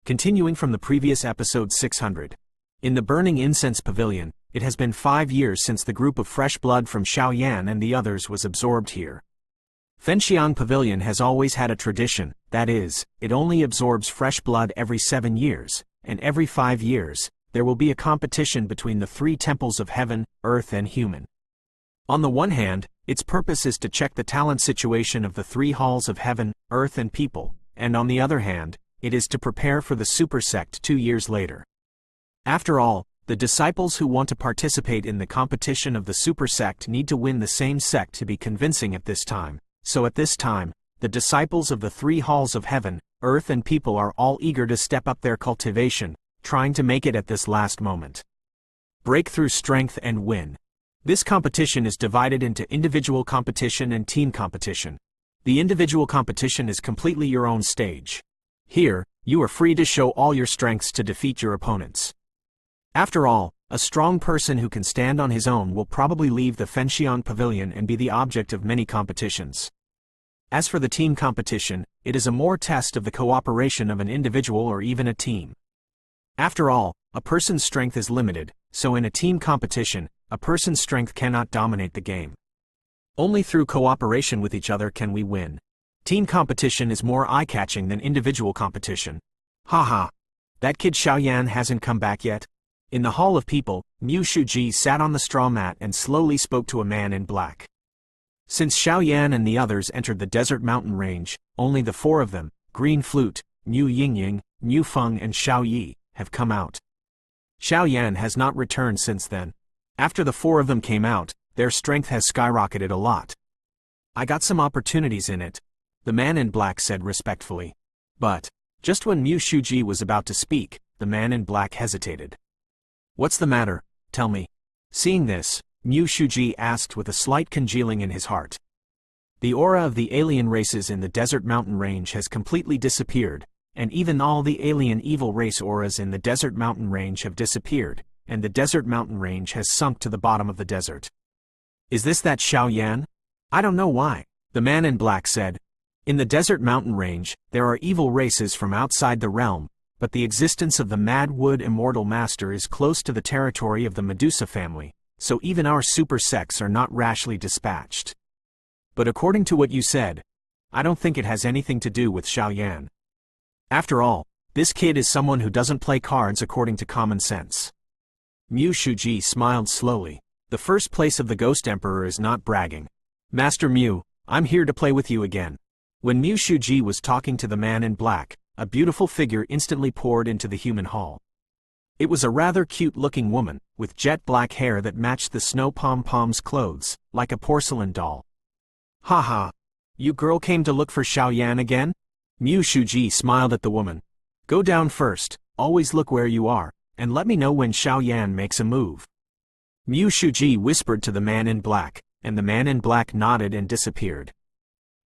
Continuing from the previous episode 600. In the Burning Incense Pavilion, it has been 5 years since the group of fresh blood from Xiao Yan and the others was absorbed here. Fenxiang Pavilion has always had a tradition, that is, it only absorbs fresh blood every 7 years, and every 5 years, there will be a competition between the 3 temples of heaven, earth and human. On the one hand, its purpose is to check the talent situation of the 3 halls of heaven, earth and people, and on the other hand, it is to prepare for the super sect 2 years later. After all, the disciples who want to participate in the competition of the super sect need to win the same sect to be convincing at this time, so at this time, the disciples of the 3 halls of heaven, earth and people are all eager to step up their cultivation, trying to make it at this last moment. Breakthrough strength and win. This competition is divided into individual competition and team competition. The individual competition is completely your own stage. Here, you are free to show all your strengths to defeat your opponents. After all, a strong person who can stand on his own will probably leave the Fenxiang Pavilion and be the object of many competitions. As for the team competition, it is a more test of the cooperation of an individual or even a team. After all, a person's strength is limited, so in a team competition, a person's strength cannot dominate the game. Only through cooperation with each other can we win. Team competition is more eye-catching than individual competition. Haha. That kid Xiao Yan hasn't come back yet? In the Hall of People, Mu Shuji sat on the straw mat and slowly spoke to a man in black. Since Xiao Yan and the others entered the desert mountain range, only the 4 of them, Green Flute, Mu Yingying, Mu Feng and Xiao Yi, have come out. Xiao Yan has not returned since then. After the 4 of them came out, their strength has skyrocketed a lot. I got some opportunities in it, the man in black said respectfully. But, just when Mu Shuji was about to speak, the man in black hesitated. What's the matter? Tell me. Seeing this, Mu Shuji asked with a slight congealing in his heart. The aura of the alien races in the desert mountain range has completely disappeared, and even all the alien evil race auras in the desert mountain range have disappeared, and the desert mountain range has sunk to the bottom of the desert. Is this that Xiao Yan? I don't know why, the man in black said. In the desert mountain range, there are evil races from outside the realm, but the existence of the Mad Wood Immortal Master is close to the territory of the Medusa family, so even our super sects are not rashly dispatched. But according to what you said, I don't think it has anything to do with Xiao Yan. After all, this kid is someone who doesn't play cards according to common sense. Mu Shuji smiled slowly. The first place of the Ghost Emperor is not bragging. Master Mu, I'm here to play with you again. When Mu Shuji was talking to the man in black, a beautiful figure instantly poured into the human hall. It was a rather cute-looking woman, with jet black hair that matched the snow pom-pom's clothes, like a porcelain doll. Haha. You girl came to look for Xiao Yan again? Mu Shuji smiled at the woman. Go down first, always look where you are, and let me know when Xiao Yan makes a move. Mu Shuji whispered to the man in black, and the man in black nodded and disappeared.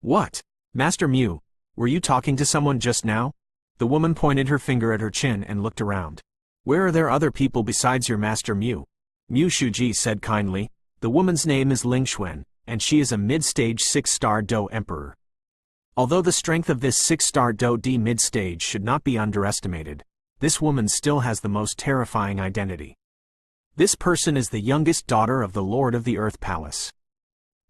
What? Master Mu, were you talking to someone just now? The woman pointed her finger at her chin and looked around. Where are there other people besides your Master Mu? Mu Shuji said kindly. The woman's name is Lingxuan, and she is a mid-stage 6-star Do Emperor. Although the strength of this 6-star Do D mid-stage should not be underestimated, this woman still has the most terrifying identity. This person is the youngest daughter of the Lord of the Earth Palace.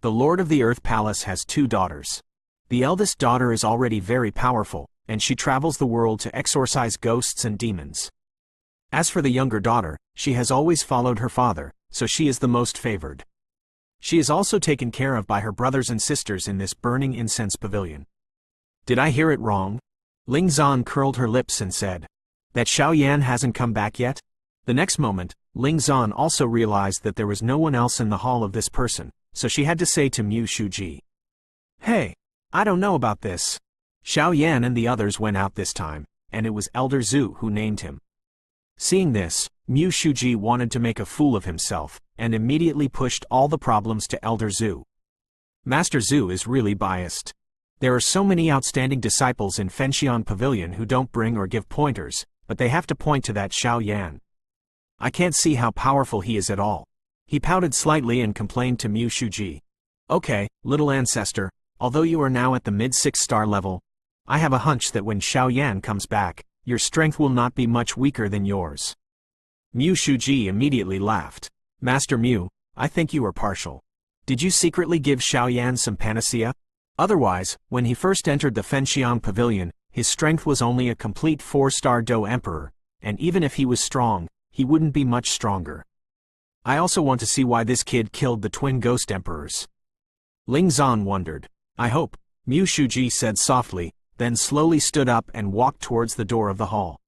The Lord of the Earth Palace has 2 daughters. The eldest daughter is already very powerful, and she travels the world to exorcise ghosts and demons. As for the younger daughter, she has always followed her father, so she is the most favored. She is also taken care of by her brothers and sisters in this Burning Incense Pavilion. Did I hear it wrong? Lingxuan curled her lips and said, that Xiao Yan hasn't come back yet? The next moment, Lingxuan also realized that there was no one else in the hall of this person, so she had to say to Mu Shuji. Hey, I don't know about this. Xiao Yan and the others went out this time, and it was Elder Zhu who named him. Seeing this, Mu Shuji wanted to make a fool of himself, and immediately pushed all the problems to Elder Zhu. Master Zhu is really biased. There are so many outstanding disciples in Fenxiang Pavilion who don't bring or give pointers, but they have to point to that Xiao Yan. I can't see how powerful he is at all. He pouted slightly and complained to Mu Shuji. Okay, little ancestor, although you are now at the mid-6-star level, I have a hunch that when Xiao Yan comes back, your strength will not be much weaker than yours. Mu Shuji immediately laughed. Master Mu, I think you are partial. Did you secretly give Xiao Yan some panacea? Otherwise, when he first entered the Fenxiang Pavilion, his strength was only a complete 4-star Do Emperor, and even if he was strong, he wouldn't be much stronger. I also want to see why this kid killed the twin ghost emperors. Lingxuan wondered. I hope, Mu Shuji said softly, then slowly stood up and walked towards the door of the hall.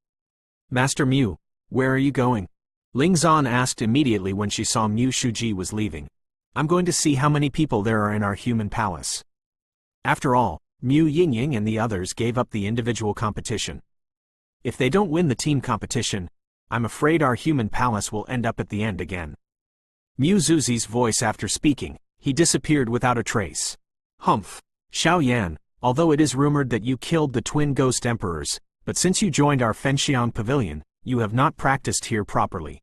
Master Mu, where are you going? Lingxuan asked immediately when she saw Mu Shuji was leaving. I'm going to see how many people there are in our human palace. After all, Mu Yingying and the others gave up the individual competition. If they don't win the team competition, I'm afraid our human palace will end up at the end again. Mu Zuzi's voice after speaking, he disappeared without a trace. Humph. Xiao Yan, although it is rumored that you killed the twin ghost emperors, but since you joined our Fenxiang Pavilion, you have not practiced here properly.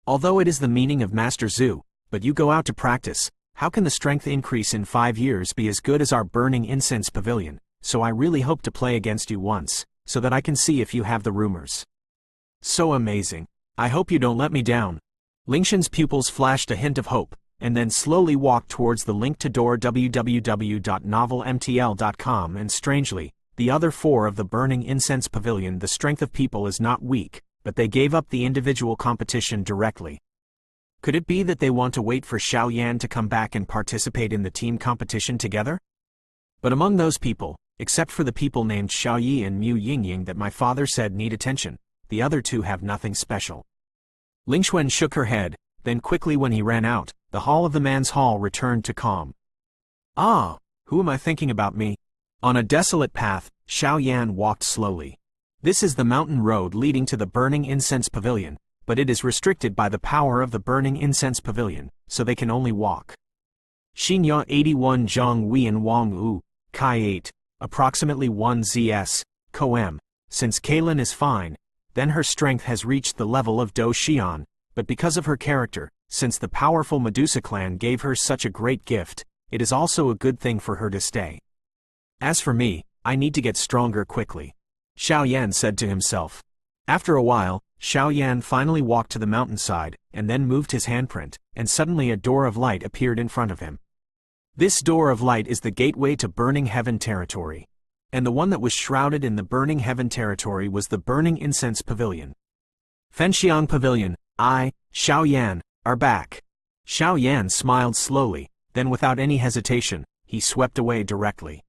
Although it is the meaning of Master Zhu, but you go out to practice, how can the strength increase in 5 years be as good as our Burning Incense Pavilion? So I really hope to play against you once, so that I can see if you have the rumors. So amazing. I hope you don't let me down. Lingxuan's pupils flashed a hint of hope, and then slowly walked towards the link to door www.novelmtl.com, and strangely, the other 4 of the Burning Incense Pavilion, the strength of people is not weak, but they gave up the individual competition directly. Could it be that they want to wait for Xiao Yan to come back and participate in the team competition together? But among those people, except for the people named Xiao Yi and Mu Yingying that my father said need attention, the other 2 have nothing special. Lingxuan shook her head, then quickly when he ran out, the hall of the man's hall returned to calm. Ah, who am I thinking about me? On a desolate path, Xiao Yan walked slowly. This is the mountain road leading to the Burning Incense Pavilion, but it is restricted by the power of the Burning Incense Pavilion, so they can only walk. Xinya 81 Zhang Wian Wang U, Kai 8, approximately 1 ZS, Koem. Since Kaylin is fine, then her strength has reached the level of Do Xian, but because of her character, since the powerful Medusa clan gave her such a great gift, it is also a good thing for her to stay. As for me, I need to get stronger quickly. Xiao Yan said to himself. After a while, Xiao Yan finally walked to the mountainside, and then moved his handprint, and suddenly a door of light appeared in front of him. This door of light is the gateway to Burning Heaven territory. And the one that was shrouded in the Burning Heaven territory was the Burning Incense Pavilion. Fenxiang Pavilion, I, Xiao Yan, are back. Xiao Yan smiled slowly, then without any hesitation, he swept away directly.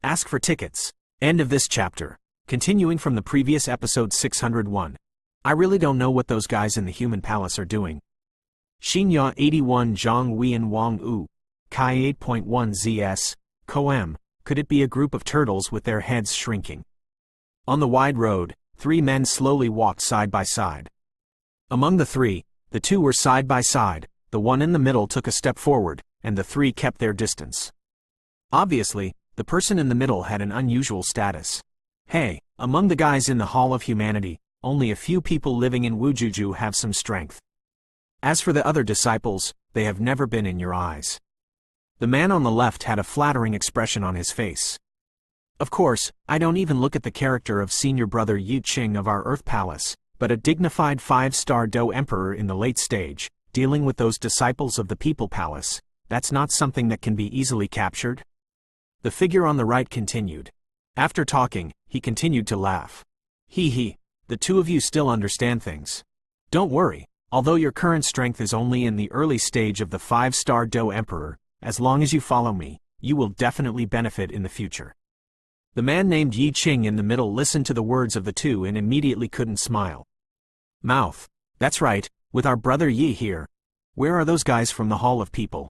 Ask for tickets. End of this chapter. Continuing from the previous episode 601. I really don't know what those guys in the human palace are doing. Xinya 81 Zhang Wian Wang U, Kai 8.1 ZS, Koem. Could it be a group of turtles with their heads shrinking? On the wide road, 3 men slowly walked side by side. Among the 3, the 2 were side by side, the one in the middle took a step forward, and the 3 kept their distance. Obviously, the person in the middle had an unusual status. Hey, among the guys in the Hall of Humanity, only a few people living in Wujuju have some strength. As for the other disciples, they have never been in your eyes. The man on the left had a flattering expression on his face. Of course, I don't even look at the character of senior brother Yi Qing of our Earth Palace, but a dignified 5-star Do Emperor in the late stage, dealing with those disciples of the People Palace, that's not something that can be easily captured. The figure on the right continued. After talking, he continued to laugh. He, the 2 of you still understand things. Don't worry, although your current strength is only in the early stage of the 5-star Do Emperor, as long as you follow me, you will definitely benefit in the future. The man named Yi Qing in the middle listened to the words of the 2 and immediately couldn't smile. Mouth. That's right, with our brother Yi here. Where are those guys from the Hall of People?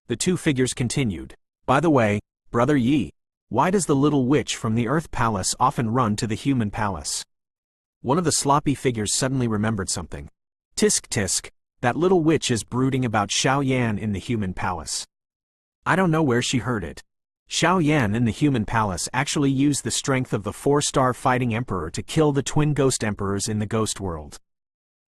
The 2 figures continued. By the way, brother Yi, why does the little witch from the Earth Palace often run to the Human Palace? One of the sloppy figures suddenly remembered something. Tisk tisk. That little witch is brooding about Xiao Yan in the Human Palace. I don't know where she heard it. Xiao Yan in the Human Palace actually used the strength of the 4-star fighting emperor to kill the twin ghost emperors in the ghost world.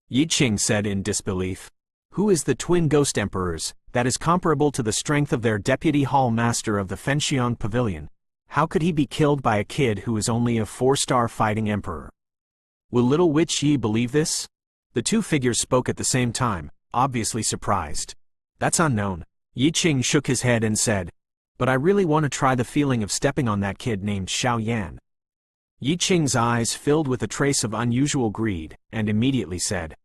Yi Qing said in disbelief. Who is the twin ghost emperors, that is comparable to the strength of their deputy hall master of the Fenxiang Pavilion? How could he be killed by a kid who is only a 4-star fighting emperor? Will little witch Yi believe this? The two figures spoke at the same time, obviously surprised. That's unknown. Yi Qing shook his head and said, but I really want to try the feeling of stepping on that kid named Xiao Yan. Yi Qing's eyes filled with a trace of unusual greed, and immediately said,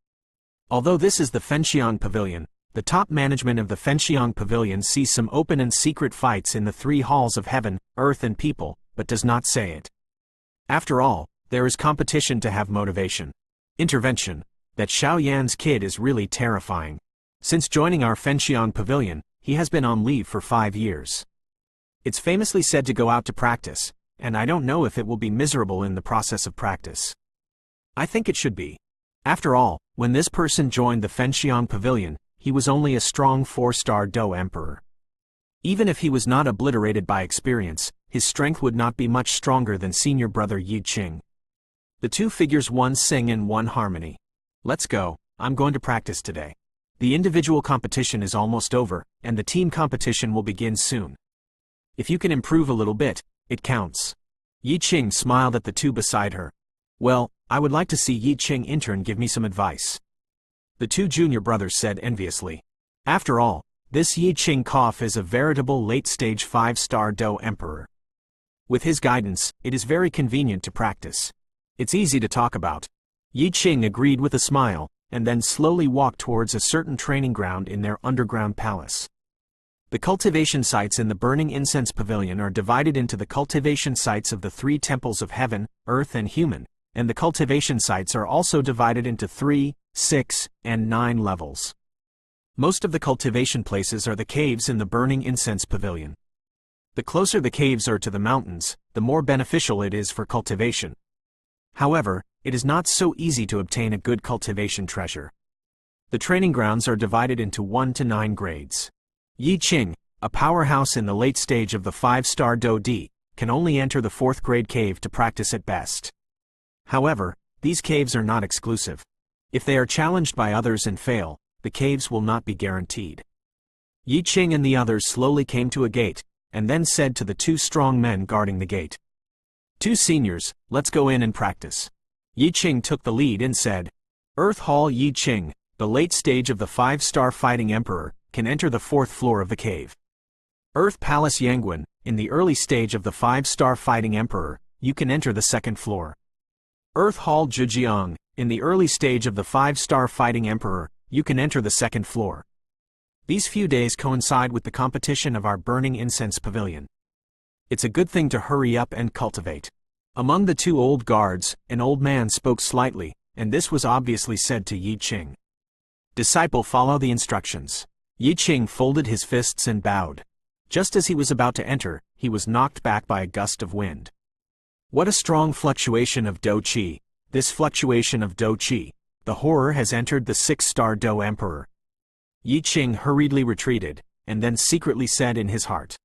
although this is the Fenxiang Pavilion, the top management of the Fenxiang Pavilion sees some open and secret fights in the 3 halls of heaven, earth and people, but does not say it. After all, there is competition to have motivation. Intervention. That Xiao Yan's kid is really terrifying. Since joining our Fenxiang Pavilion, he has been on leave for 5 years. It's famously said to go out to practice, and I don't know if it will be miserable in the process of practice. I think it should be. After all, when this person joined the Fenxiang Pavilion, he was only a strong 4-star Dou Emperor. Even if he was not obliterated by experience, his strength would not be much stronger than senior brother Yi Qing. The two figures one sing in one harmony. Let's go, I'm going to practice today. The individual competition is almost over, and the team competition will begin soon. If you can improve a little bit, it counts. Yi Qing smiled at the two beside her. Well, I would like to see Yi Qing intern give me some advice. The two junior brothers said enviously. After all, this Yi Qing Koff is a veritable late-stage 5-star Dou Emperor. With his guidance, it is very convenient to practice. It's easy to talk about. Yi Qing agreed with a smile, and then slowly walked towards a certain training ground in their underground palace. The cultivation sites in the Burning Incense Pavilion are divided into the cultivation sites of the 3 temples of heaven, earth and human, and the cultivation sites are also divided into 3, 6, and 9 levels. Most of the cultivation places are the caves in the Burning Incense Pavilion. The closer the caves are to the mountains, the more beneficial it is for cultivation. However, it is not so easy to obtain a good cultivation treasure. The training grounds are divided into 1 to 9 grades. Yi Qing, a powerhouse in the late stage of the 5-star Dou Di, can only enter the 4th grade cave to practice at best. However, these caves are not exclusive. If they are challenged by others and fail, the caves will not be guaranteed. Yi Qing and the others slowly came to a gate, and then said to the 2 strong men guarding the gate, 2 seniors, let's go in and practice. Yi Qing took the lead and said, Earth Hall Yi Qing, the late stage of the 5-star fighting emperor, can enter the 4th floor of the cave. Earth Palace Yangguan, in the early stage of the 5-star fighting emperor, you can enter the 2nd floor. Earth Hall Zhejiang, in the early stage of the 5-star fighting emperor, you can enter the 2nd floor. These few days coincide with the competition of our Burning Incense Pavilion. It's a good thing to hurry up and cultivate. Among the 2 old guards, an old man spoke slightly, and this was obviously said to Yi Qing. Disciple, follow the instructions. Yi Qing folded his fists and bowed. Just as he was about to enter, he was knocked back by a gust of wind. What a strong fluctuation of Dou Qi. This fluctuation of Dou Qi. The horror has entered the 6-star Dou Emperor. Yi Qing hurriedly retreated, and then secretly said in his heart.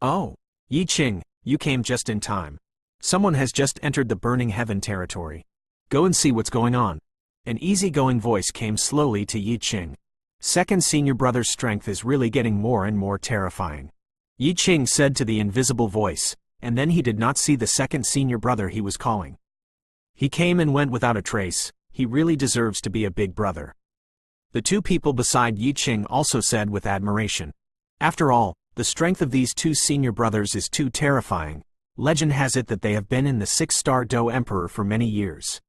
Oh, Yi Qing, you came just in time. Someone has just entered the Burning Heaven territory. Go and see what's going on. An easygoing voice came slowly to Yi Qing. Second senior brother's strength is really getting more and more terrifying. Yi Qing said to the invisible voice, and then he did not see the second senior brother he was calling. He came and went without a trace. He really deserves to be a big brother. The 2 people beside Yi Qing also said with admiration. After all, the strength of these 2 senior brothers is too terrifying. Legend has it that they have been in the 6-star Dou Emperor for many years.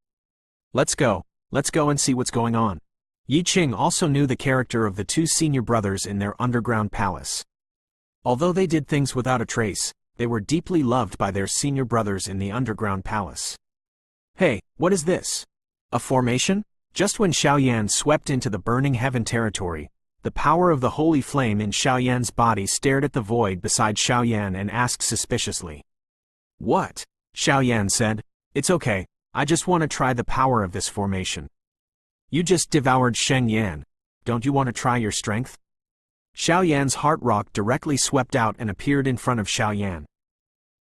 Let's go and see what's going on. Yi Qing also knew the character of the 2 senior brothers in their underground palace. Although they did things without a trace, they were deeply loved by their senior brothers in the underground palace. Hey, what is this? A formation? Just when Xiao Yan swept into the Burning Heaven territory, the power of the holy flame in Xiao Yan's body stared at the void beside Xiao Yan and asked suspiciously. What? Xiao Yan said, It's okay, I just want to try the power of this formation. You just devoured Sheng Yan. Don't you want to try your strength? Xiao Yan's heart rock directly swept out and appeared in front of Xiao Yan.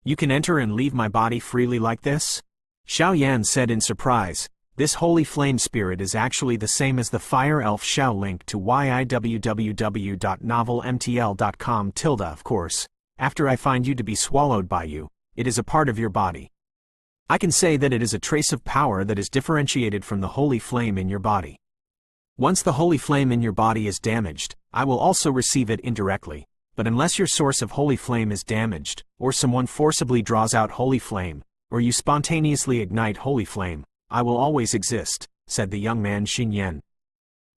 You can enter and leave my body freely like this? Xiao Yan said in surprise. This holy flame spirit is actually the same as the fire elf Xiao. Link to yiwww.novelmtl.com. Of course, after I find you to be swallowed by you, it is a part of your body. I can say that it is a trace of power that is differentiated from the holy flame in your body. Once the holy flame in your body is damaged, I will also receive it indirectly, but unless your source of holy flame is damaged, or someone forcibly draws out holy flame, or you spontaneously ignite holy flame, I will always exist, said the young man Xiao Yan.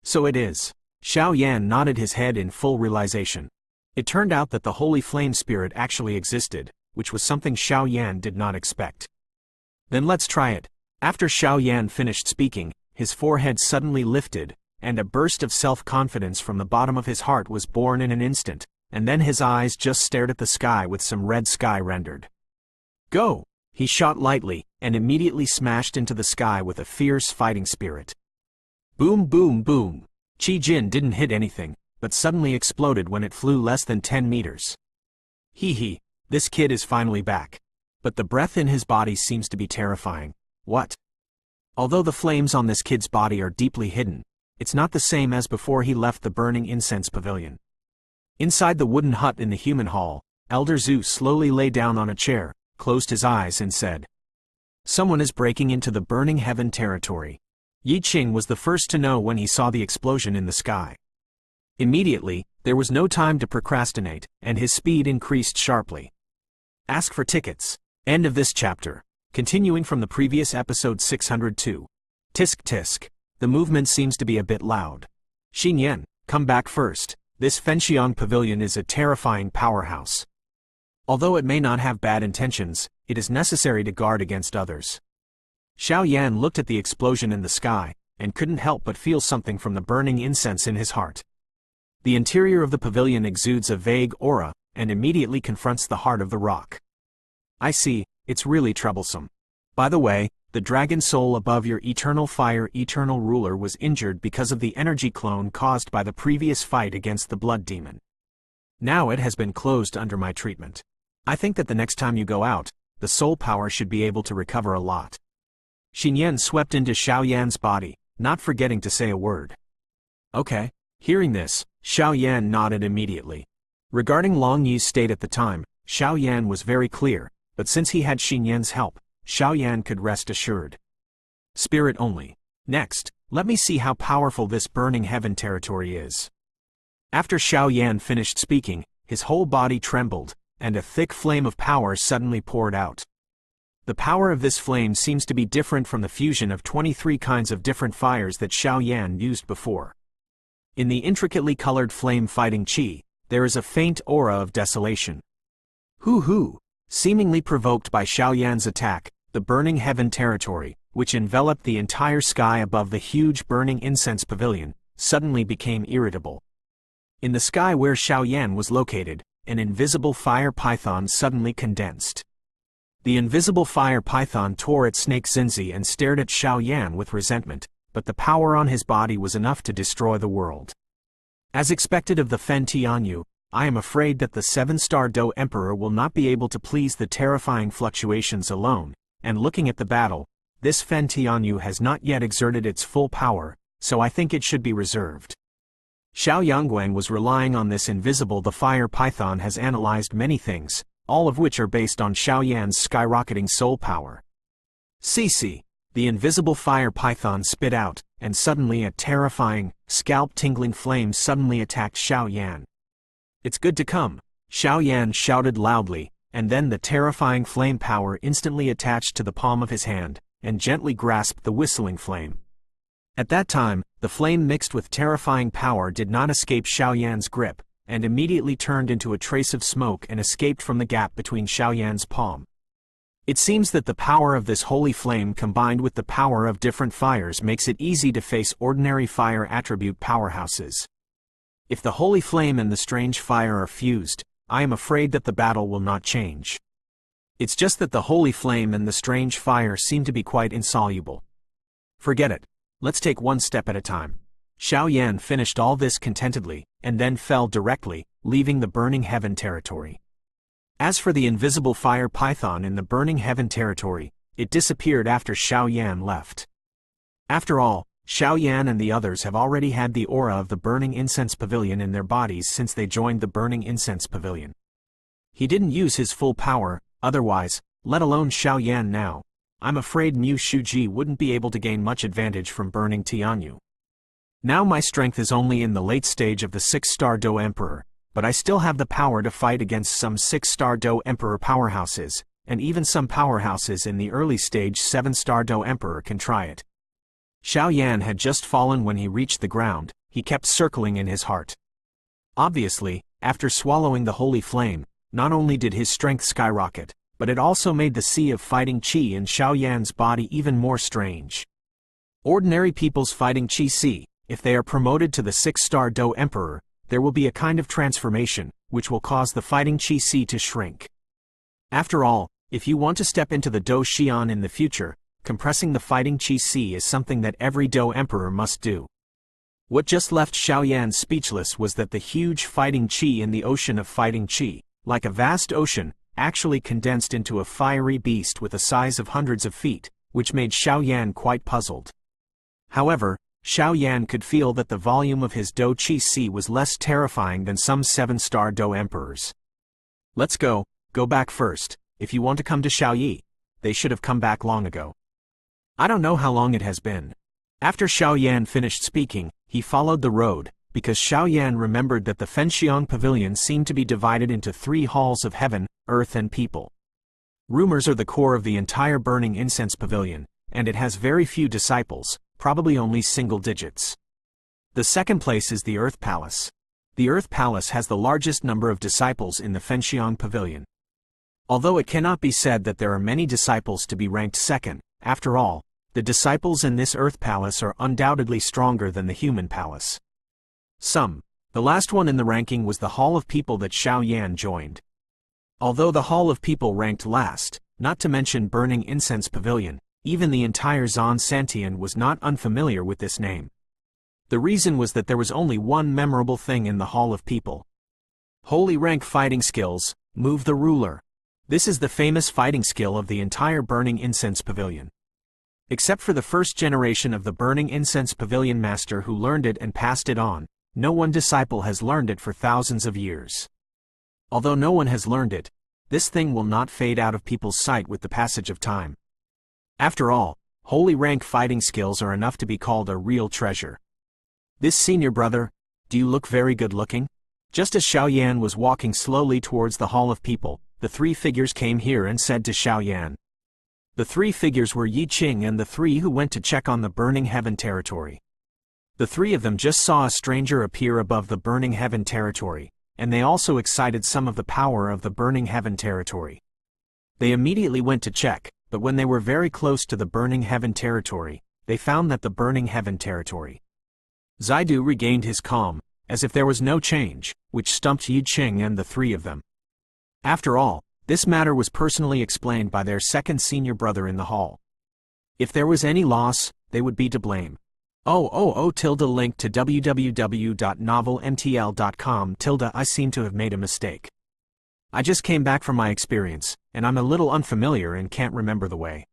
So it is. Xiao Yan nodded his head in full realization. It turned out that the holy flame spirit actually existed, which was something Xiao Yan did not expect. Then let's try it. After Xiao Yan finished speaking, his forehead suddenly lifted, and a burst of self-confidence from the bottom of his heart was born in an instant, and then his eyes just stared at the sky with some red sky rendered. Go! He shot lightly, and immediately smashed into the sky with a fierce fighting spirit. Boom boom boom! Qi Jin didn't hit anything, but suddenly exploded when it flew less than 10 meters. Hee, this kid is finally back. But the breath in his body seems to be terrifying. What? Although the flames on this kid's body are deeply hidden, it's not the same as before he left the burning incense pavilion. Inside the wooden hut in the human hall, Elder Zhu slowly lay down on a chair, closed his eyes and said, "Someone is breaking into the burning heaven territory." Yi Qing was the first to know when he saw the explosion in the sky. Immediately, there was no time to procrastinate, and his speed increased sharply. Ask for tickets. End of this chapter. Continuing from the previous episode 602. Tisk tisk. The movement seems to be a bit loud. Xiao Yan, come back first. This Fenxiang pavilion is a terrifying powerhouse. Although it may not have bad intentions, it is necessary to guard against others. Xiao Yan looked at the explosion in the sky, and couldn't help but feel something from the burning incense in his heart. The interior of the pavilion exudes a vague aura, and immediately confronts the heart of the rock. I see, it's really troublesome. By the way, the dragon soul above your eternal fire eternal ruler was injured because of the energy clone caused by the previous fight against the blood demon. Now it has been closed under my treatment. I think that the next time you go out, the soul power should be able to recover a lot. Xiao Yan swept into Xiao Yan's body, not forgetting to say a word. Okay. Hearing this, Xiao Yan nodded immediately. Regarding Long Yi's state at the time, Xiao Yan was very clear, but since he had Xiao Yan's help, Xiao Yan could rest assured. Spirit only. Next, let me see how powerful this burning heaven territory is. After Xiao Yan finished speaking, his whole body trembled, and a thick flame of power suddenly poured out. The power of this flame seems to be different from the fusion of 23 kinds of different fires that Xiao Yan used before. In the intricately colored flame fighting qi, there is a faint aura of desolation. Hoo! Seemingly provoked by Xiao Yan's attack, the burning heaven territory, which enveloped the entire sky above the huge burning incense pavilion, suddenly became irritable. In the sky where Xiao Yan was located, an invisible fire python suddenly condensed. The invisible fire python tore its snake Xinzi and stared at Xiao Yan with resentment, but the power on his body was enough to destroy the world. As expected of the Fen Tianyu, I am afraid that the 7-star Do Emperor will not be able to please the terrifying fluctuations alone, and looking at the battle, this Fen Tianyu has not yet exerted its full power, so I think it should be reserved. Xiao Yangguang was relying on this invisible the fire python has analyzed many things, all of which are based on Xiao Yan's skyrocketing soul power. CC. The invisible fire python spit out, and suddenly a terrifying, scalp-tingling flame suddenly attacked Xiao Yan. It's good to come, Xiao Yan shouted loudly, and then the terrifying flame power instantly attached to the palm of his hand, and gently grasped the whistling flame. At that time, the flame mixed with terrifying power did not escape Xiao Yan's grip, and immediately turned into a trace of smoke and escaped from the gap between Xiao Yan's palm. It seems that the power of this holy flame combined with the power of different fires makes it easy to face ordinary fire attribute powerhouses. If the holy flame and the strange fire are fused, I am afraid that the battle will not change. It's just that the holy flame and the strange fire seem to be quite insoluble. Forget it. Let's take one step at a time. Xiao Yan finished all this contentedly, and then fell directly, leaving the burning heaven territory. As for the invisible fire python in the burning heaven territory, it disappeared after Xiao Yan left. After all, Xiao Yan and the others have already had the aura of the burning incense pavilion in their bodies since they joined the burning incense pavilion. He didn't use his full power, otherwise, let alone Xiao Yan now. I'm afraid Mu Shuji wouldn't be able to gain much advantage from burning Tianyu. Now my strength is only in the late stage of the 6-star Do Emperor, but I still have the power to fight against some 6-star Do Emperor powerhouses, and even some powerhouses in the early stage 7-star Do Emperor can try it. Xiao Yan had just fallen when he reached the ground. He kept circling in his heart. Obviously, after swallowing the holy flame, not only did his strength skyrocket, but it also made the sea of fighting qi in Xiao Yan's body even more strange. Ordinary people's fighting qi sea, if they are promoted to the 6-star Do Emperor, there will be a kind of transformation, which will cause the fighting qi sea to shrink. After all, if you want to step into the Do Xian in the future, compressing the fighting qi sea is something that every Do Emperor must do. What just left Xiao Yan speechless was that the huge fighting qi in the ocean of fighting qi, like a vast ocean, actually condensed into a fiery beast with a size of hundreds of feet, which made Xiao Yan quite puzzled. However, Xiao Yan could feel that the volume of his Do Qi Sea was less terrifying than some 7-star Do Emperors. Let's go back first. If you want to come to Xiao Yi, they should have come back long ago. I don't know how long it has been. After Xiao Yan finished speaking, he followed the road, because Xiao Yan remembered that the Fenxiang Pavilion seemed to be divided into 3 halls of heaven, earth and people. Rumors are the core of the entire burning incense pavilion, and it has very few disciples, probably only single digits. The second place is the Earth Palace. The Earth Palace has the largest number of disciples in the Fenxiang Pavilion. Although it cannot be said that there are many disciples to be ranked second, after all, the disciples in this Earth Palace are undoubtedly stronger than the Human Palace. The last one in the ranking was the Hall of People that Xiao Yan joined. Although the Hall of People ranked last, not to mention Burning Incense Pavilion, even the entire Zan Santian was not unfamiliar with this name. The reason was that there was only one memorable thing in the Hall of People. Holy rank fighting skills, move the ruler. This is the famous fighting skill of the entire Burning Incense Pavilion. Except for the first generation of the Burning Incense Pavilion master who learned it and passed it on, no one disciple has learned it for thousands of years. Although no one has learned it, this thing will not fade out of people's sight with the passage of time. After all, holy rank fighting skills are enough to be called a real treasure. This senior brother, do you look very good looking? Just as Xiao Yan was walking slowly towards the Hall of People, the 3 figures came here and said to Xiao Yan. The 3 figures were Yi Qing and the 3 who went to check on the Burning Heaven territory. The 3 of them just saw a stranger appear above the Burning Heaven territory, and they also excited some of the power of the Burning Heaven territory. They immediately went to check, but when they were very close to the Burning Heaven territory, they found that the Burning Heaven territory. Zaidu regained his calm, as if there was no change, which stumped Yi Qing and the 3 of them. After all, this matter was personally explained by their second senior brother in the hall. If there was any loss, they would be to blame. Link to www.novelmtl.com. I seem to have made a mistake. I just came back from my experience, and I'm a little unfamiliar and can't remember the way.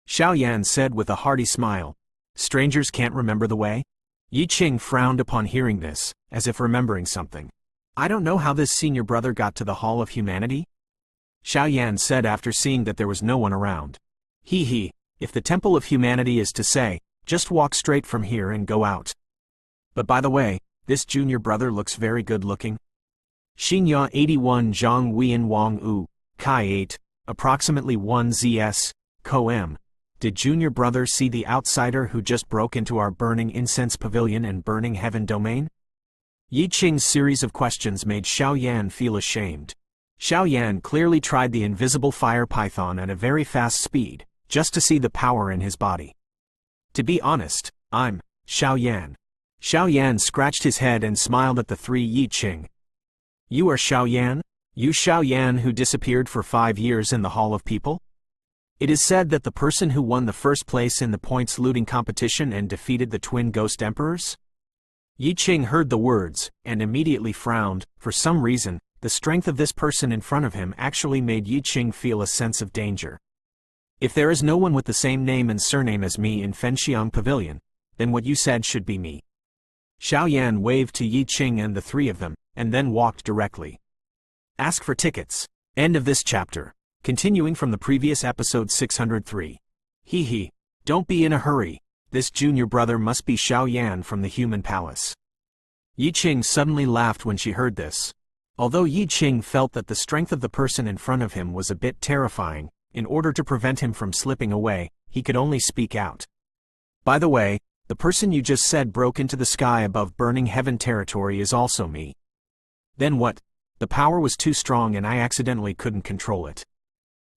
Xiao Yan said with a hearty smile. Strangers can't remember the way? Yi Qing frowned upon hearing this, as if remembering something. I don't know how this senior brother got to the Hall of Humanity? Xiao Yan said after seeing that there was no one around. If the Temple of Humanity is to say, just walk straight from here and go out. But by the way, this junior brother looks very good looking. Xinya 81 Zhang Huiyan Wang U, Kai 8, approximately 1 ZS, Co M. Did junior brother see the outsider who just broke into our Burning Incense Pavilion and Burning Heaven domain? Yi Qing's series of questions made Xiao Yan feel ashamed. Xiao Yan clearly tried the invisible fire python at a very fast speed, just to see the power in his body. To be honest, I'm Xiao Yan. Xiao Yan scratched his head and smiled at the 3 Yi Qing. You are Xiao Yan? You Xiao Yan who disappeared for 5 years in the Hall of People? It is said that the person who won the first place in the points looting competition and defeated the twin ghost emperors? Yi Qing heard the words, and immediately frowned. For some reason, the strength of this person in front of him actually made Yi Qing feel a sense of danger. If there is no one with the same name and surname as me in Fenxiang Pavilion, then what you said should be me. Xiao Yan waved to Yi Qing and the 3 of them, and then walked directly. Ask for tickets. End of this chapter. Continuing from the previous episode 603. Hee hee. Don't be in a hurry. This junior brother must be Xiao Yan from the human palace. Yi Qing suddenly laughed when she heard this. Although Yi Qing felt that the strength of the person in front of him was a bit terrifying, in order to prevent him from slipping away, he could only speak out. By the way, the person you just said broke into the sky above burning heaven territory is also me. Then what? The power was too strong and I accidentally couldn't control it.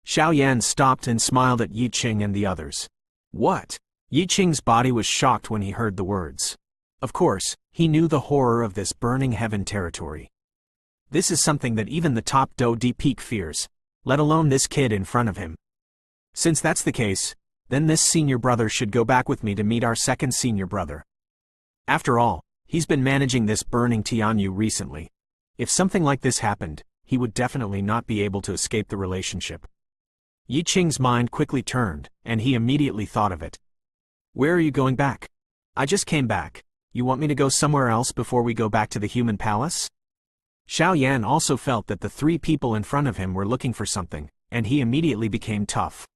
Xiao Yan stopped and smiled at Yi Qing and the others. What? Yi Qing's body was shocked when he heard the words. Of course, he knew the horror of this burning heaven territory. This is something that even the top Do Peak fears, let alone this kid in front of him. Since that's the case, then this senior brother should go back with me to meet our second senior brother. After all, he's been managing this burning Tianyu recently. If something like this happened, he would definitely not be able to escape the relationship. Yi Qing's mind quickly turned, and he immediately thought of it. Where are you going back? I just came back. You want me to go somewhere else before we go back to the human palace? Xiao Yan also felt that the three people in front of him were looking for something, and he immediately became tough.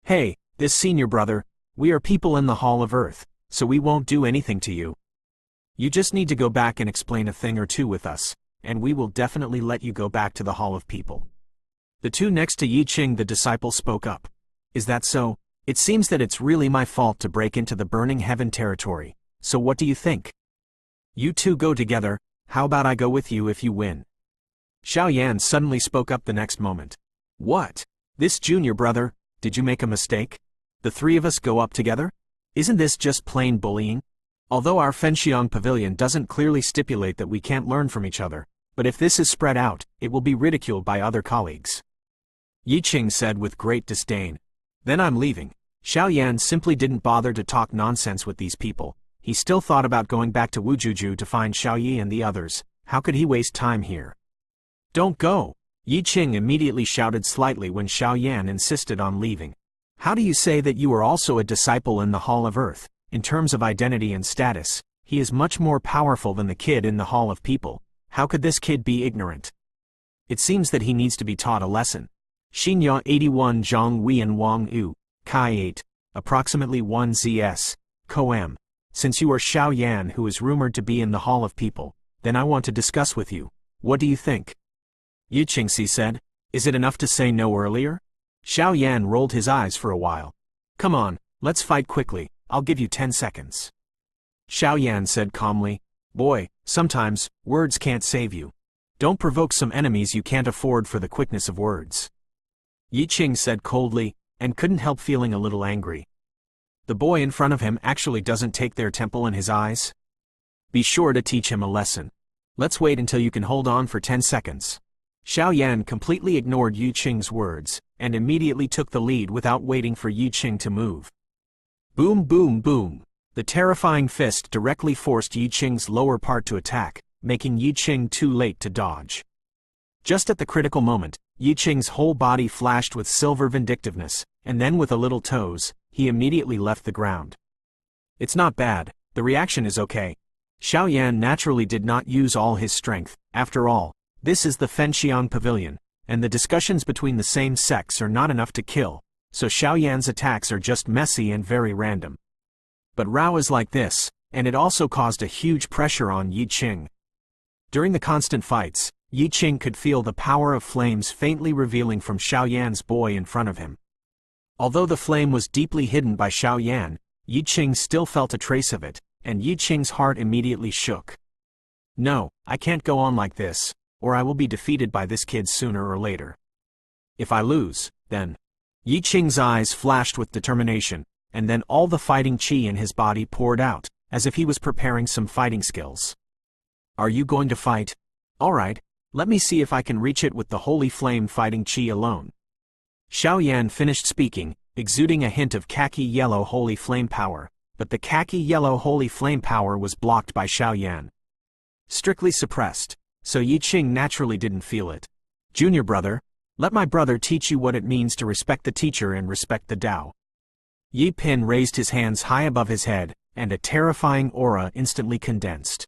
Hey, this senior brother, we are people in the Hall of Earth, so we won't do anything to you. You just need to go back and explain a thing or two with us, and we will definitely let you go back to the Hall of People. The two next to Yi Qing the disciple spoke up. Is that so? It seems that it's really my fault to break into the burning heaven territory, so what do you think? You two go together. How about I go with you if you win? Xiao Yan suddenly spoke up the next moment. What? This junior brother, did you make a mistake? The three of us go up together? Isn't this just plain bullying? Although our Fenxiang Pavilion doesn't clearly stipulate that we can't learn from each other, but if this is spread out, it will be ridiculed by other colleagues. Yi Qing said with great disdain. Then I'm leaving. Xiao Yan simply didn't bother to talk nonsense with these people. He still thought about going back to Wujuju to find Xiao Yi and the others. How could he waste time here? Don't go! Yi Qing immediately shouted slightly when Xiao Yan insisted on leaving. How do you say that you are also a disciple in the Hall of Earth? In terms of identity and status, he is much more powerful than the kid in the Hall of People. How could this kid be ignorant? It seems that he needs to be taught a lesson. Xinya 81 Zhang Weian Wang Yu, Kai 8, approximately 1 ZS, Coam. Since you are Xiao Yan who is rumored to be in the Hall of People, then I want to discuss with you. What do you think? Yi Qingxi said. Is it enough to say no earlier? Xiao Yan rolled his eyes for a while. Come on, let's fight quickly, I'll give you 10 seconds. Xiao Yan said calmly. Boy, sometimes, words can't save you. Don't provoke some enemies you can't afford for the quickness of words. Yi Qing said coldly, and couldn't help feeling a little angry. The boy in front of him actually doesn't take their temple in his eyes? Be sure to teach him a lesson. Let's wait until you can hold on for 10 seconds. Xiao Yan completely ignored Yi Qing's words, and immediately took the lead without waiting for Yi Qing to move. Boom boom boom. The terrifying fist directly forced Yi Qing's lower part to attack, making Yi Qing too late to dodge. Just at the critical moment, Yi Qing's whole body flashed with silver vindictiveness, and then with a little toes, he immediately left the ground. It's not bad, the reaction is okay. Xiao Yan naturally did not use all his strength. After all, this is the Fenxiang Pavilion, and the discussions between the same sex are not enough to kill, so Xiao Yan's attacks are just messy and very random. But Rao is like this, and it also caused a huge pressure on Yi Qing. During the constant fights, Yi Qing could feel the power of flames faintly revealing from Xiao Yan's boy in front of him. Although the flame was deeply hidden by Xiao Yan, Yi Qing still felt a trace of it, and Yi Qing's heart immediately shook. No, I can't go on like this, or I will be defeated by this kid sooner or later. If I lose, then... Yi Qing's eyes flashed with determination, and then all the fighting qi in his body poured out, as if he was preparing some fighting skills. Are you going to fight? Alright, let me see if I can reach it with the holy flame fighting qi alone. Xiao Yan finished speaking, exuding a hint of khaki yellow holy flame power, but the khaki yellow holy flame power was blocked by Xiao Yan. Strictly suppressed, so Yi Qing naturally didn't feel it. Junior brother, let my brother teach you what it means to respect the teacher and respect the Tao. Yi Pin raised his hands high above his head, and a terrifying aura instantly condensed.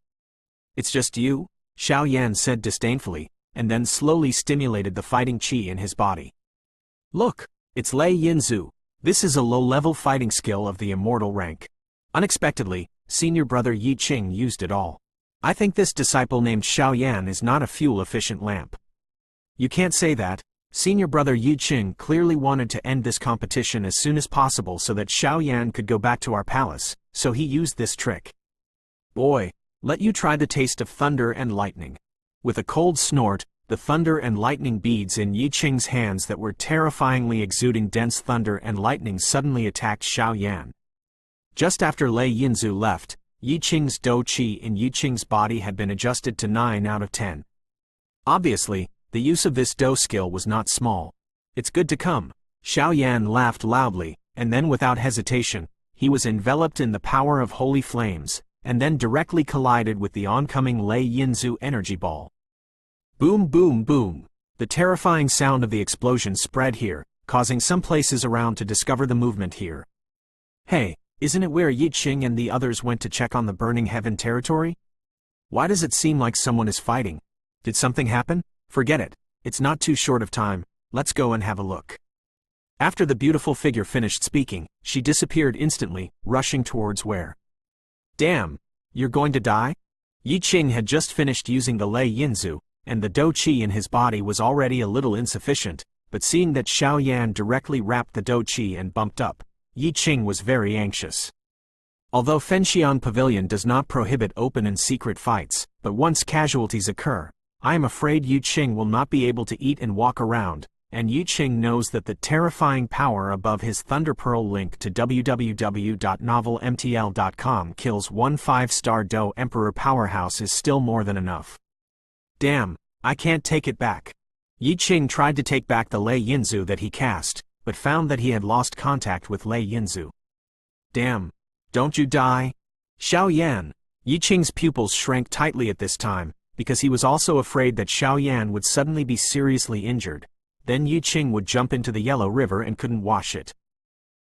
It's just you? Xiao Yan said disdainfully, and then slowly stimulated the fighting qi in his body. Look, it's Lei Yinzu. This is a low-level fighting skill of the immortal rank. Unexpectedly, senior brother Yi Qing used it all. I think this disciple named Xiao Yan is not a fuel-efficient lamp. You can't say that. Senior brother Yi Qing clearly wanted to end this competition as soon as possible so that Xiao Yan could go back to our palace, so he used this trick. Boy, let you try the taste of thunder and lightning. With a cold snort, the thunder and lightning beads in Yi Qing's hands that were terrifyingly exuding dense thunder and lightning suddenly attacked Xiao Yan. Just after Lei Yinzu left, Yi Qing's dou qi in Yi Qing's body had been adjusted to 9 out of 10. Obviously, the use of this dou skill was not small. It's good to come. Xiao Yan laughed loudly, and then without hesitation, he was enveloped in the power of holy flames, and then directly collided with the oncoming Lei Yinzu energy ball. Boom boom boom. The terrifying sound of the explosion spread here, causing some places around to discover the movement here. Hey, isn't it where Yi Qing and the others went to check on the burning heaven territory? Why does it seem like someone is fighting? Did something happen? Forget it. It's not too short of time. Let's go and have a look. After the beautiful figure finished speaking, she disappeared instantly, rushing towards where? Damn, you're going to die? Yi Qing had just finished using the Lei Yinzu, and the dou qi in his body was already a little insufficient, but seeing that Xiao Yan directly wrapped the dou qi and bumped up, Yi Qing was very anxious. Although Fenxiang Pavilion does not prohibit open and secret fights, but once casualties occur, I am afraid Yi Qing will not be able to eat and walk around, and Yi Qing knows that the terrifying power above his Thunder Pearl link to www.novelmtl.com kills one 5-star Dou Emperor powerhouse is still more than enough. Damn, I can't take it back. Yi Qing tried to take back the Lei Yinzu that he cast, but found that he had lost contact with Lei Yinzu. Damn, don't you die? Xiao Yan. Yi Qing's pupils shrank tightly at this time, because he was also afraid that Xiao Yan would suddenly be seriously injured. Then Yi Qing would jump into the Yellow River and couldn't wash it.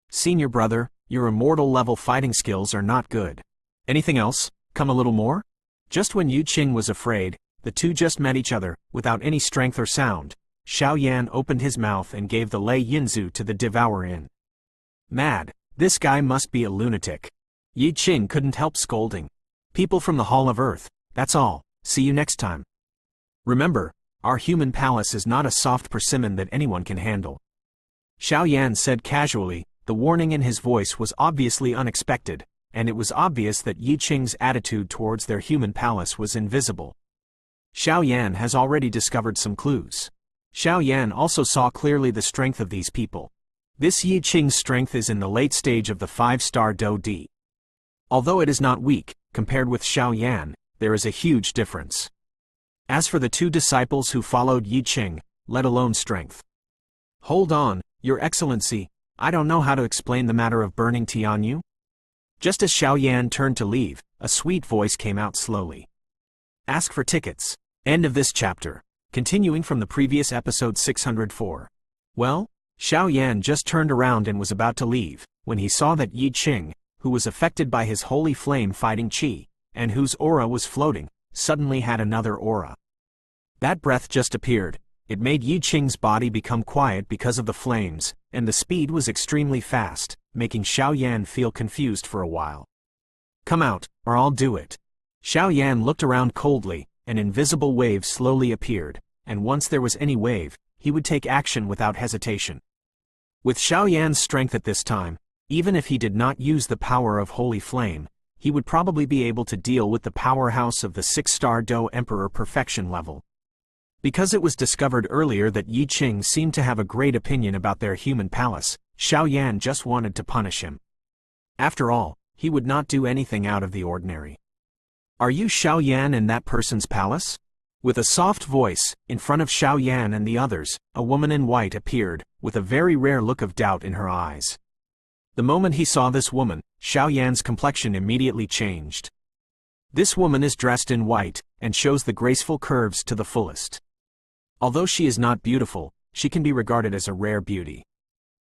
Senior brother, your immortal level fighting skills are not good. Anything else? Come a little more? Just when Yi Qing was afraid, the two just met each other, without any strength or sound. Xiao Yan opened his mouth and gave the Lei Yinzu to the devourer. Mad, this guy must be a lunatic. Yi Qing couldn't help scolding. People from the Hall of Earth, that's all. See you next time. Remember, our human palace is not a soft persimmon that anyone can handle. Xiao Yan said casually, the warning in his voice was obviously unexpected, and it was obvious that Yi Qing's attitude towards their human palace was invisible. Xiao Yan has already discovered some clues. Xiao Yan also saw clearly the strength of these people. This Yi Qing's strength is in the late stage of the 5-star Dou Di. Although it is not weak, compared with Xiao Yan, there is a huge difference. As for the two disciples who followed Yi Qing, let alone strength. Hold on, Your Excellency, I don't know how to explain the matter of burning Tianyu. Just as Xiao Yan turned to leave, a sweet voice came out slowly. Ask for tickets. End of this chapter. Continuing from the previous episode 604. Well, Xiao Yan just turned around and was about to leave, when he saw that Yi Qing, who was affected by his holy flame fighting qi, and whose aura was floating, suddenly had another aura. That breath just appeared. It made Yi Qing's body become quiet because of the flames, and the speed was extremely fast, making Xiao Yan feel confused for a while. Come out, or I'll do it. Xiao Yan looked around coldly. An invisible wave slowly appeared, and once there was any wave, he would take action without hesitation. With Xiao Yan's strength at this time, even if he did not use the power of Holy Flame, he would probably be able to deal with the powerhouse of the 6-star Dou Emperor perfection level. Because it was discovered earlier that Yi Qing seemed to have a great opinion about their human palace, Xiao Yan just wanted to punish him. After all, he would not do anything out of the ordinary. Are you Xiao Yan in that person's palace? With a soft voice, in front of Xiao Yan and the others, a woman in white appeared, with a very rare look of doubt in her eyes. The moment he saw this woman, Xiao Yan's complexion immediately changed. This woman is dressed in white, and shows the graceful curves to the fullest. Although she is not beautiful, she can be regarded as a rare beauty.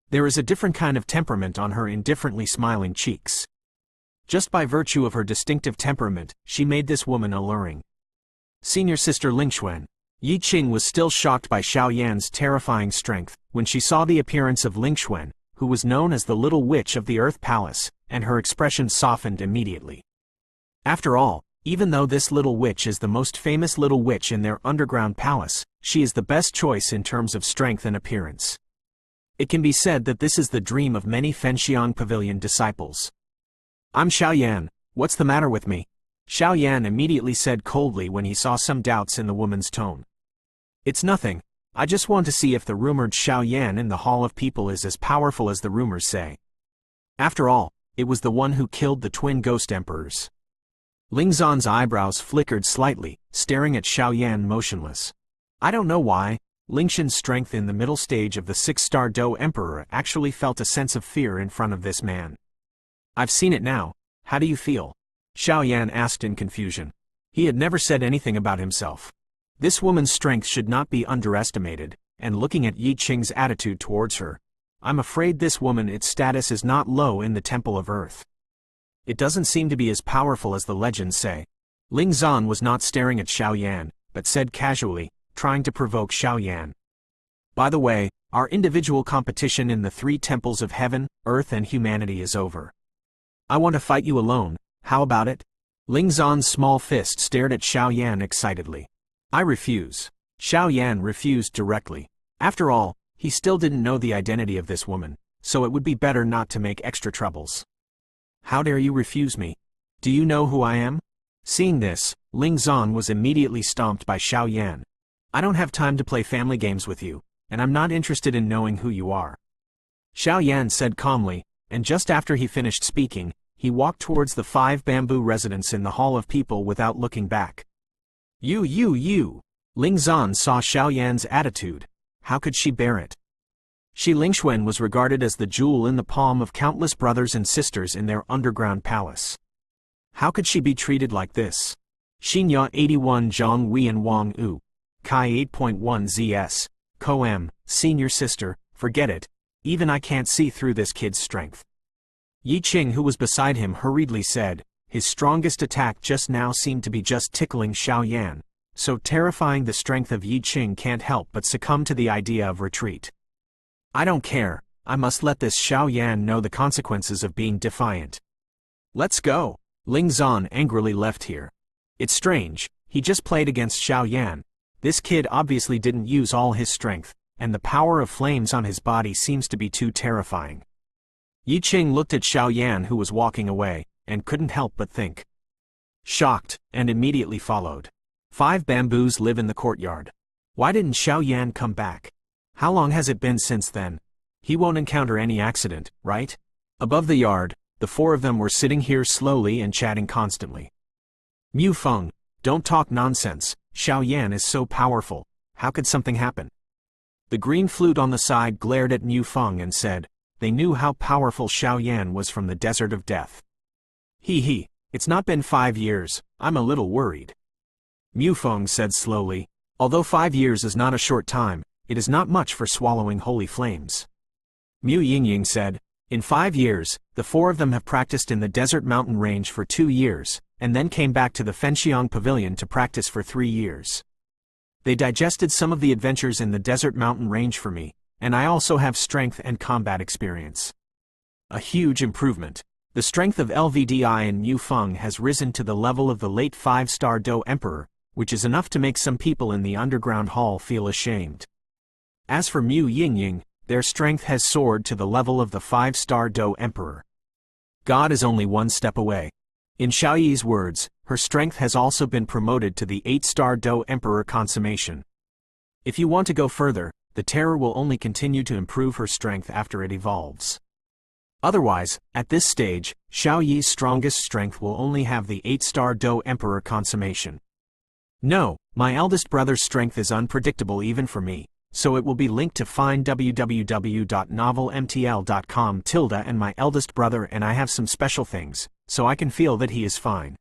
There is a different kind of temperament on her indifferently smiling cheeks. Just by virtue of her distinctive temperament, she made this woman alluring. Senior Sister Lingxuan, Yi Qing was still shocked by Xiao Yan's terrifying strength when she saw the appearance of Lingxuan, who was known as the Little Witch of the Earth Palace, and her expression softened immediately. After all, even though this little witch is the most famous little witch in their underground palace, she is the best choice in terms of strength and appearance. It can be said that this is the dream of many Fenxiang Pavilion disciples. "I'm Xiao Yan, what's the matter with me?" Xiao Yan immediately said coldly when he saw some doubts in the woman's tone. "It's nothing, I just want to see if the rumored Xiao Yan in the Hall of People is as powerful as the rumors say. After all, it was the one who killed the twin ghost emperors." Lingxuan's eyebrows flickered slightly, staring at Xiao Yan motionless. I don't know why, Lingxuan's strength in the middle stage of the 6-star Do Emperor actually felt a sense of fear in front of this man. "I've seen it now, how do you feel?" Xiao Yan asked in confusion. He had never said anything about himself. This woman's strength should not be underestimated, and looking at Yi Qing's attitude towards her, I'm afraid this woman, its status is not low in the Temple of Earth. It doesn't seem to be as powerful as the legends say. Lingxuan was not staring at Xiao Yan, but said casually, trying to provoke Xiao Yan. "By the way, our individual competition in the 3 temples of heaven, earth and humanity is over. I want to fight you alone, how about it?" Lingxuan's small fist stared at Xiao Yan excitedly. "I refuse." Xiao Yan refused directly. After all, he still didn't know the identity of this woman, so it would be better not to make extra troubles. "How dare you refuse me? Do you know who I am?" Seeing this, Lingxuan was immediately stomped by Xiao Yan. "I don't have time to play family games with you, and I'm not interested in knowing who you are," Xiao Yan said calmly, and just after he finished speaking, he walked towards the 5 bamboo residents in the Hall of People without looking back. You! Lingxuan saw Xiao Yan's attitude. How could she bear it? Lingxuan was regarded as the jewel in the palm of countless brothers and sisters in their underground palace. How could she be treated like this? Xinya 81 Zhang Wei and Wang Yu. Kai 8.1 ZS. Ko-M, senior sister, forget it. Even I can't see through this kid's strength. Yi Qing, who was beside him, hurriedly said. His strongest attack just now seemed to be just tickling Xiao Yan. So terrifying, the strength of Yi Qing can't help but succumb to the idea of retreat. "I don't care, I must let this Xiao Yan know the consequences of being defiant." "Let's go." Lingxuan angrily left here. It's strange, he just played against Xiao Yan. This kid obviously didn't use all his strength, and the power of flames on his body seems to be too terrifying. Yi Qing looked at Xiao Yan, who was walking away, and couldn't help but think. Shocked, and immediately followed. 5 bamboos live in the courtyard. Why didn't Xiao Yan come back? How long has it been since then? He won't encounter any accident, right? Above the yard, the 4 of them were sitting here slowly and chatting constantly. Mu Feng, don't talk nonsense, Xiao Yan is so powerful, how could something happen? The green flute on the side glared at Mu Feng and said, they knew how powerful Xiao Yan was from the Desert of Death. He, it's not been 5 years, I'm a little worried. Mu Feng said slowly, although 5 years is not a short time, it is not much for swallowing holy flames. Mu Yingying said, in 5 years, the 4 of them have practiced in the desert mountain range for 2 years, and then came back to the Fenxiang Pavilion to practice for 3 years. They digested some of the adventures in the desert mountain range for me, and I also have strength and combat experience. A huge improvement. The strength of LVDI and Mu Feng has risen to the level of the late 5-star Do Emperor, which is enough to make some people in the underground hall feel ashamed. As for Mu Yingying, their strength has soared to the level of the 5-star Do Emperor. God is only 1 step away. In Xiaoyi's words, her strength has also been promoted to the 8-star Do Emperor consummation. If you want to go further, the terror will only continue to improve her strength after it evolves. Otherwise, at this stage, Xiaoyi's strongest strength will only have the 8-star Do Emperor consummation. No, my eldest brother's strength is unpredictable even for me, so it will be linked to find www.novelmtl.com and my eldest brother and I have some special things, so I can feel that he is fine.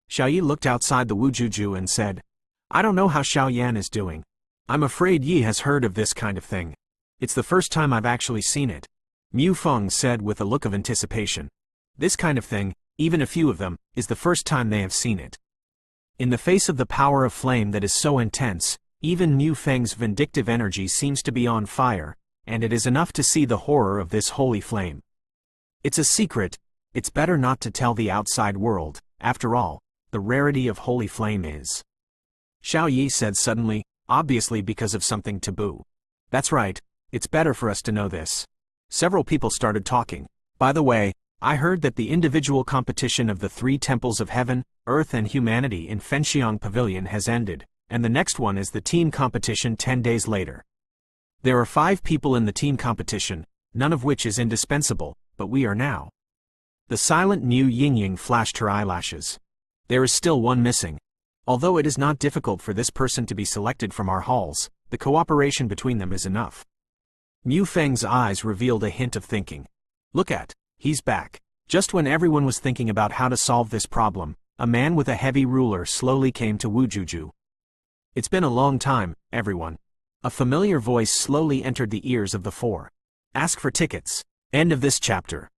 Xiaoyi looked outside the Wujuju and said, I don't know how Xiao Yan is doing. I'm afraid Yi has heard of this kind of thing. It's the first time I've actually seen it. Mu Feng said with a look of anticipation. This kind of thing, even a few of them, is the first time they have seen it. In the face of the power of flame that is so intense, Even Mu Feng's vindictive energy seems to be on fire, and it is enough to see the horror of this holy flame. It's a secret, it's better not to tell the outside world, after all, the rarity of holy flame is. Xiao Yi said suddenly, obviously because of something taboo. That's right, it's better for us to know this. Several people started talking. By the way, I heard that the individual competition of the 3 temples of heaven, earth and humanity in Fenxiang Pavilion has ended, and the next one is the team competition 10 days later. There are 5 people in the team competition, none of which is indispensable, but we are now. The silent Mu Yingying flashed her eyelashes. There is still one missing. Although it is not difficult for this person to be selected from our halls, the cooperation between them is enough. Mu Feng's eyes revealed a hint of thinking. Look at, he's back. Just when everyone was thinking about how to solve this problem, a man with a heavy ruler slowly came to Wujuju. It's been a long time, everyone. A familiar voice slowly entered the ears of the 4. Ask for tickets. End of this chapter.